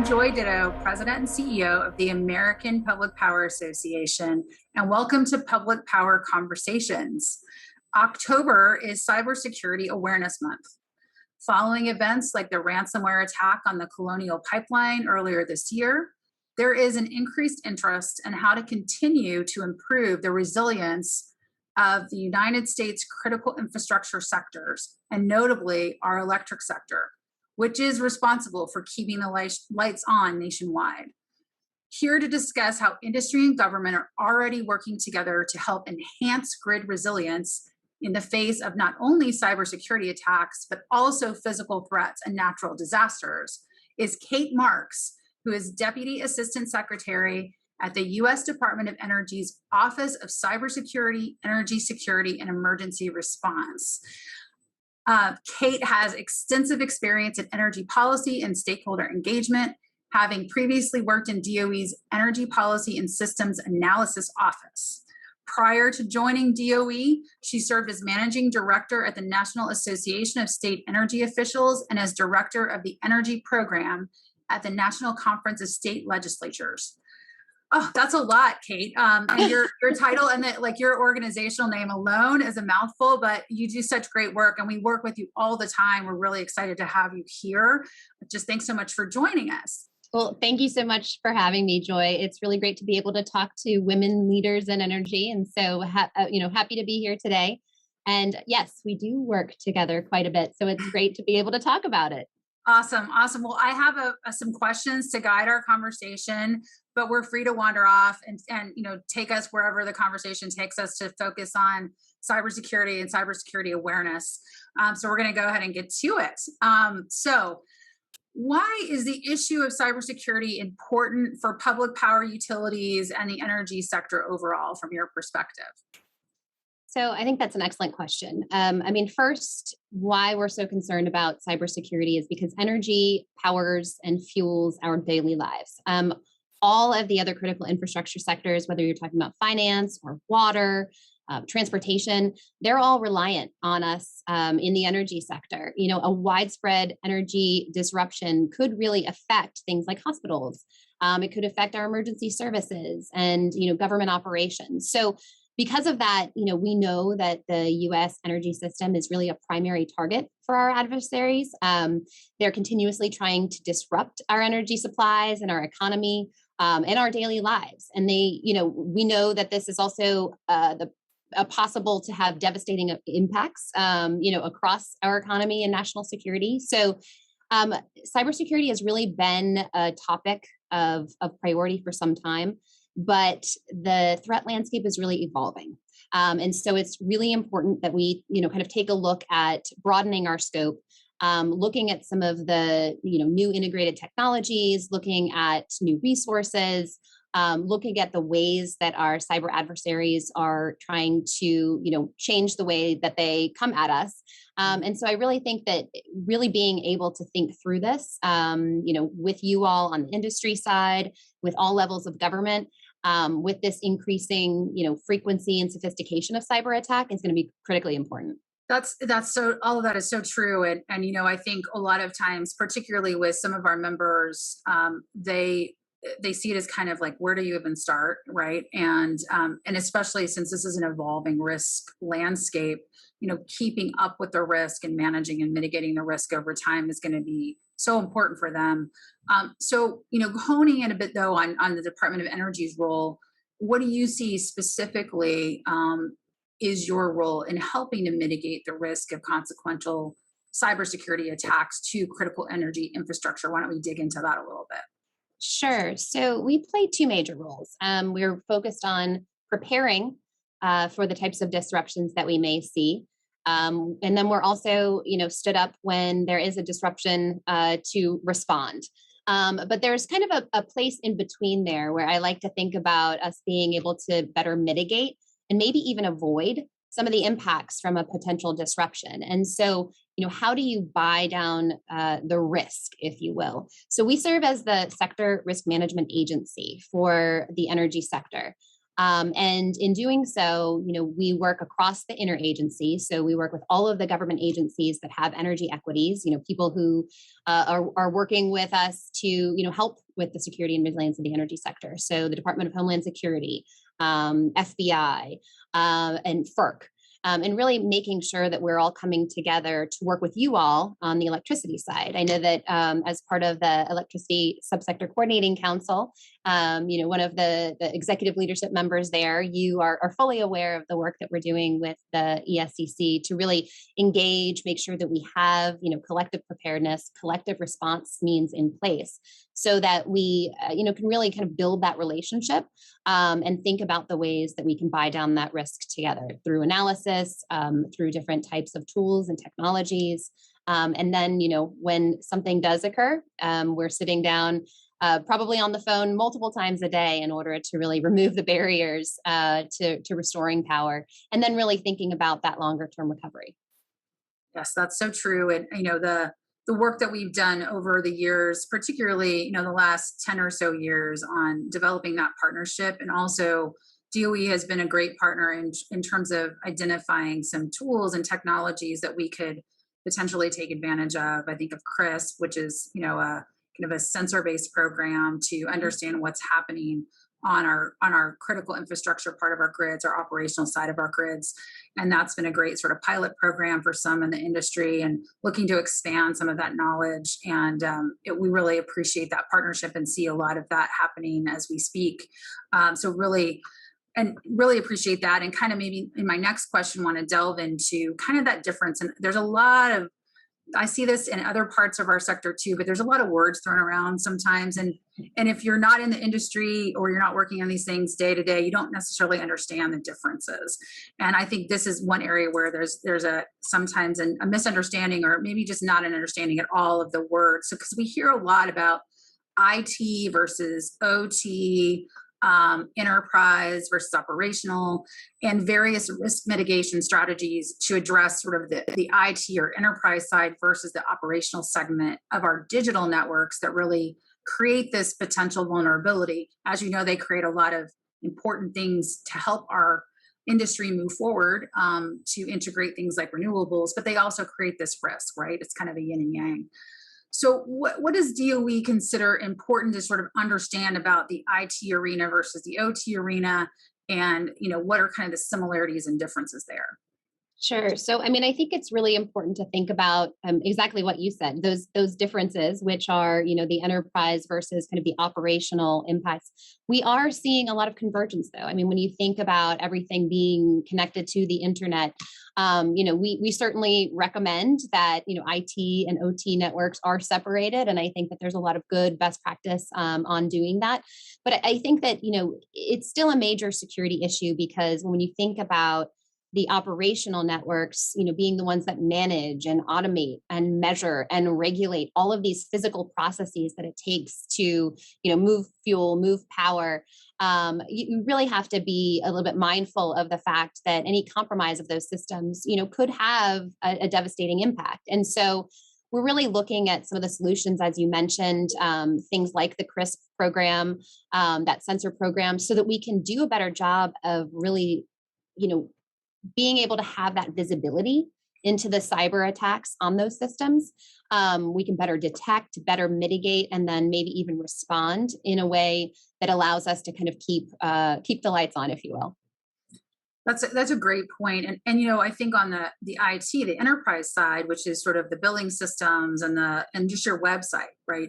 Joy Ditto, President and CEO of the American Public Power Association, and welcome to Public Power Conversations. October is Cybersecurity Awareness Month. Following events like the ransomware attack on the Colonial Pipeline earlier this year, there is an increased interest in how to continue to improve the resilience of the United States critical infrastructure sectors, and notably our electric sector, which is responsible for keeping the lights on nationwide. Here to discuss how industry and government are already working together to help enhance grid resilience in the face of not only cybersecurity attacks, but also physical threats and natural disasters, is Kate Marks, who is Deputy Assistant Secretary at the U.S. Department of Energy's Office of Cybersecurity, Energy Security, and Emergency Response. Kate has extensive experience in energy policy and stakeholder engagement, having previously worked in DOE's Energy Policy and Systems Analysis Office. Prior to joining DOE, she served as Managing Director at the National Association of State Energy Officials and as Director of the Energy Program at the National Conference of State Legislatures. Oh, that's a lot, Kate. And your title and your organizational name alone is a mouthful, but you do such great work and we work with you all the time. We're really excited to have you here. Just thanks so much for joining us. Well, thank you so much for having me, Joy. It's really great to be able to talk to women leaders in energy. And so, happy to be here today. And yes, we do work together quite a bit. So it's great to be able to talk about it. Awesome. Well, I have some questions to guide our conversation, but we're free to wander off and take us wherever the conversation takes us to focus on cybersecurity and cybersecurity awareness. So we're going to go ahead and get to it. So why is the issue of cybersecurity important for public power utilities and the energy sector overall from your perspective? So I think that's an excellent question. First, why we're so concerned about cybersecurity is because energy powers and fuels our daily lives. All of the other critical infrastructure sectors, whether you're talking about finance or water, transportation, they're all reliant on us in the energy sector. A widespread energy disruption could really affect things like hospitals. It could affect our emergency services and, government operations. So because of that, we know that the U.S. energy system is really a primary target for our adversaries. They're continuously trying to disrupt our energy supplies and our economy and our daily lives. And we know that this is also possible to have devastating impacts, across our economy and national security. So cybersecurity has really been a topic of priority for some time. But the threat landscape is really evolving. And so it's really important that we, kind of take a look at broadening our scope, looking at some of the, new integrated technologies, looking at new resources, looking at the ways that our cyber adversaries are trying to, change the way that they come at us. And so I really think that really being able to think through this, with you all on the industry side, with all levels of government, with this increasing, frequency and sophistication of cyber attack is going to be critically important. That's so, all of that is so true. And I think a lot of times, particularly with some of our members, they see it as kind of like, where do you even start? Right. And especially since this is an evolving risk landscape, keeping up with the risk and managing and mitigating the risk over time is going to be so important for them. So, honing in a bit though on the Department of Energy's role, what do you see specifically is your role in helping to mitigate the risk of consequential cybersecurity attacks to critical energy infrastructure? Why don't we dig into that a little bit? Sure. So we play two major roles. We're focused on preparing for the types of disruptions that we may see. And then we're also, stood up when there is a disruption to respond. But there's kind of a place in between there where I like to think about us being able to better mitigate and maybe even avoid some of the impacts from a potential disruption. And so, how do you buy down the risk, if you will? So we serve as the sector risk management agency for the energy sector. And in doing so, we work across the interagency. So we work with all of the government agencies that have energy equities, people who are working with us to, help with the security and resilience of the energy sector. So the Department of Homeland Security, FBI, and FERC. And really making sure that we're all coming together to work with you all on the electricity side. I know that as part of the Electricity Subsector Coordinating Council, one of the executive leadership members there, you are fully aware of the work that we're doing with the ESCC to really engage, make sure that we have, collective preparedness, collective response means in place so that we, can really kind of build that relationship and think about the ways that we can buy down that risk together through analysis, through different types of tools and technologies. And then, when something does occur, we're sitting down probably on the phone multiple times a day in order to really remove the barriers to restoring power, and then really thinking about that longer term recovery. Yes, that's so true. And the work that we've done over the years, particularly the last 10 or so years on developing that partnership, and also DOE has been a great partner in terms of identifying some tools and technologies that we could potentially take advantage of. I think of CRISP, which is a kind of a sensor-based program to understand what's happening on our critical infrastructure part of our grids, our operational side of our grids. And that's been a great sort of pilot program for some in the industry and looking to expand some of that knowledge. And we really appreciate that partnership and see a lot of that happening as we speak. So really appreciate that. And kind of maybe in my next question, want to delve into kind of that difference. And there's a lot of, I see this in other parts of our sector too, but there's a lot of words thrown around sometimes. And if you're not in the industry or you're not working on these things day to day, you don't necessarily understand the differences. And I think this is one area where there's sometimes a misunderstanding, or maybe just not an understanding at all of the words. So because we hear a lot about IT versus OT, enterprise versus operational, and various risk mitigation strategies to address sort of the IT or enterprise side versus the operational segment of our digital networks that really create this potential vulnerability. As you know, they create a lot of important things to help our industry move forward, to integrate things like renewables, but they also create this risk, right? It's kind of a yin and yang. So what does DOE consider important to sort of understand about the IT arena versus the OT arena? And, what are kind of the similarities and differences there? Sure. So, I think it's really important to think about exactly what you said, those differences, which are, the enterprise versus kind of the operational impacts. We are seeing a lot of convergence, though. When you think about everything being connected to the internet, we certainly recommend that, IT and OT networks are separated. And I think that there's a lot of good best practice on doing that. But I think that, it's still a major security issue, because when you think about the operational networks, being the ones that manage and automate and measure and regulate all of these physical processes that it takes to, move fuel, move power. You really have to be a little bit mindful of the fact that any compromise of those systems, could have a devastating impact. And so we're really looking at some of the solutions, as you mentioned, things like the CRISP program, that sensor program, so that we can do a better job of really, being able to have that visibility into the cyber attacks on those systems. We can better detect, better mitigate, and then maybe even respond in a way that allows us to kind of keep the lights on, if you will. That's a great point. And I think on the IT, the enterprise side, which is sort of the billing systems and just your website, right?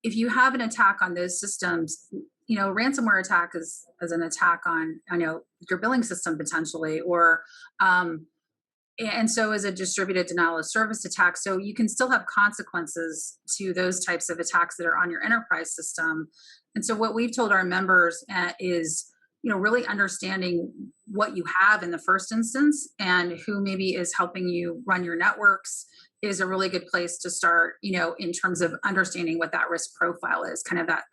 If you have an attack on those systems, ransomware attack is an attack on, your billing system potentially, or, and so is a distributed denial of service attack. So you can still have consequences to those types of attacks that are on your enterprise system. And so what we've told our members is, really understanding what you have in the first instance and who maybe is helping you run your networks is a really good place to start, in terms of understanding what that risk profile is, kind of that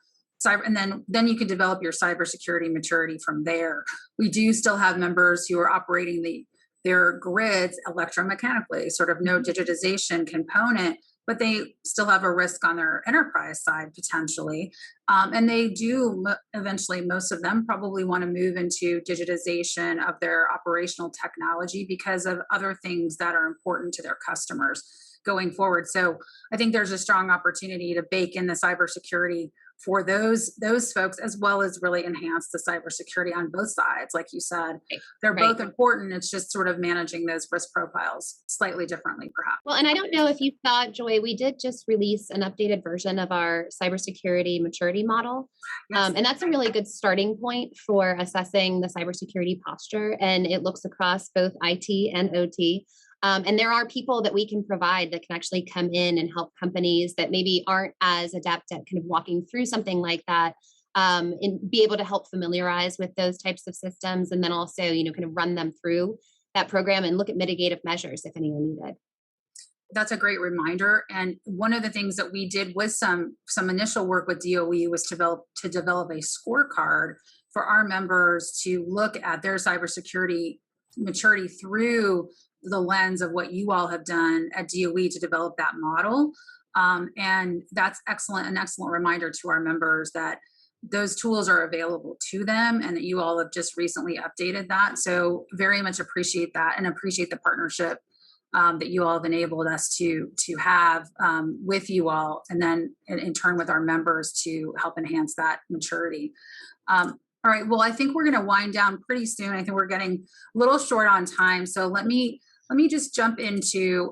cyber, and then you can develop your cybersecurity maturity from there. We do still have members who are operating their grids electromechanically, sort of no digitization component, but they still have a risk on their enterprise side potentially. And they do eventually, most of them probably want to move into digitization of their operational technology because of other things that are important to their customers going forward. So I think there's a strong opportunity to bake in the cybersecurity for those folks, as well as really enhance the cybersecurity on both sides. Like you said, they're Right. both important. It's just sort of managing those risk profiles slightly differently, perhaps. Well, and I don't know if you thought, Joy, we did just release an updated version of our cybersecurity maturity model. Yes. And that's a really good starting point for assessing the cybersecurity posture. And it looks across both IT and OT. And there are people that we can provide that can actually come in and help companies that maybe aren't as adept at kind of walking through something like that, and be able to help familiarize with those types of systems, and then also, kind of run them through that program and look at mitigative measures if any are needed. That's a great reminder. And one of the things that we did with some initial work with DOE was to develop a scorecard for our members to look at their cybersecurity maturity through the lens of what you all have done at DOE to develop that model. And that's an excellent reminder to our members that those tools are available to them and that you all have just recently updated that. So very much appreciate that and appreciate the partnership that you all have enabled us to have with you all, and then in turn with our members to help enhance that maturity. All right, well, I think we're going to wind down pretty soon. I think we're getting a little short on time. So let me just jump into,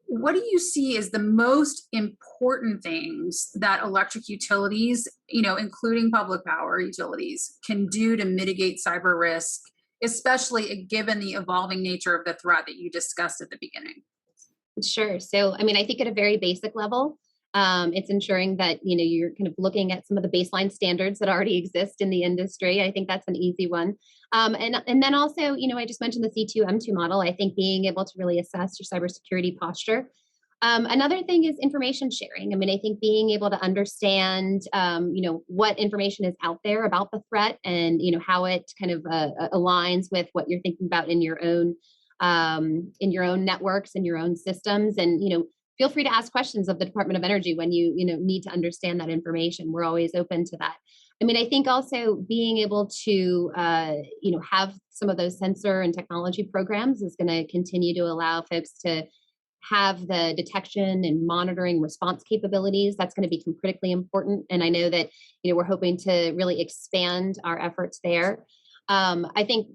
what do you see as the most important things that electric utilities, including public power utilities, can do to mitigate cyber risk, especially given the evolving nature of the threat that you discussed at the beginning? Sure. So, I mean, I think at a very basic level, it's ensuring that you're kind of looking at some of the baseline standards that already exist in the industry. I think that's an easy one, and then also, I just mentioned the C2M2 model. I think being able to really assess your cybersecurity posture. Another thing is information sharing. I mean, I think being able to understand, what information is out there about the threat, and how it kind of aligns with what you're thinking about in your own networks and your own systems, and feel free to ask questions of the Department of Energy when you need to understand that information. We're always open to that. I mean, I think also being able to have some of those sensor and technology programs is going to continue to allow folks to have the detection and monitoring response capabilities. That's going to become critically important. And I know that we're hoping to really expand our efforts there. I think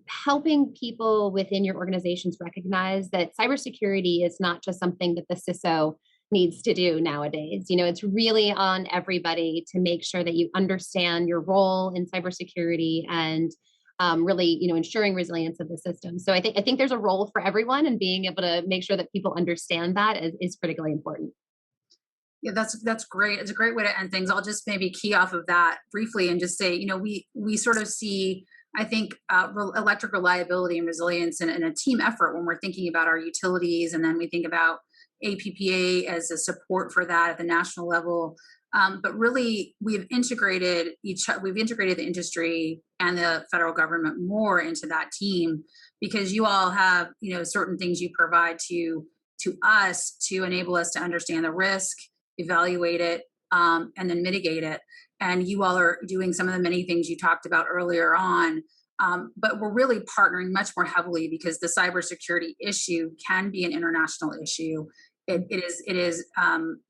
helping people within your organizations recognize that cybersecurity is not just something that the CISO needs to do nowadays. It's really on everybody to make sure that you understand your role in cybersecurity and really, ensuring resilience of the system. So I think there's a role for everyone, and being able to make sure that people understand that is critically important. Yeah, that's great. It's a great way to end things. I'll just maybe key off of that briefly and just say, we sort of see, I think, electric reliability and resilience in a team effort when we're thinking about our utilities, and then we think about APPA as a support for that at the national level. But really, we've integrated the industry and the federal government more into that team, because you all have certain things you provide to us to enable us to understand the risk, evaluate it, and then mitigate it. And you all are doing some of the many things you talked about earlier on. But we're really partnering much more heavily because the cybersecurity issue can be an international issue. It is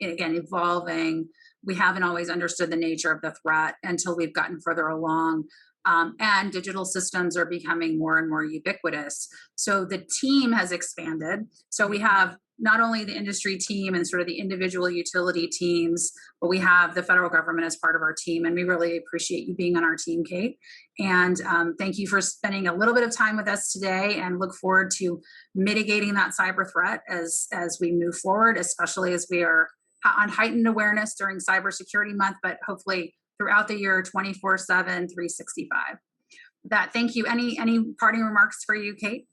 again evolving. We haven't always understood the nature of the threat until we've gotten further along. And digital systems are becoming more and more ubiquitous. So the team has expanded. So we have not only the industry team and sort of the individual utility teams, but we have the federal government as part of our team. And we really appreciate you being on our team, Kate. And thank you for spending a little bit of time with us today, and look forward to mitigating that cyber threat as we move forward, especially as we are on heightened awareness during Cybersecurity Month, but hopefully throughout the year, 24/7, 365. That, thank you. Any parting remarks for you, Kate?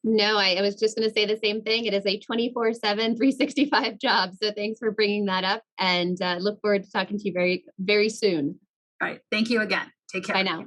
No, I was just going to say the same thing. It is a 24/7, 365 job. So thanks for bringing that up, and look forward to talking to you very, very soon. All right. Thank you again. Take care. Bye now.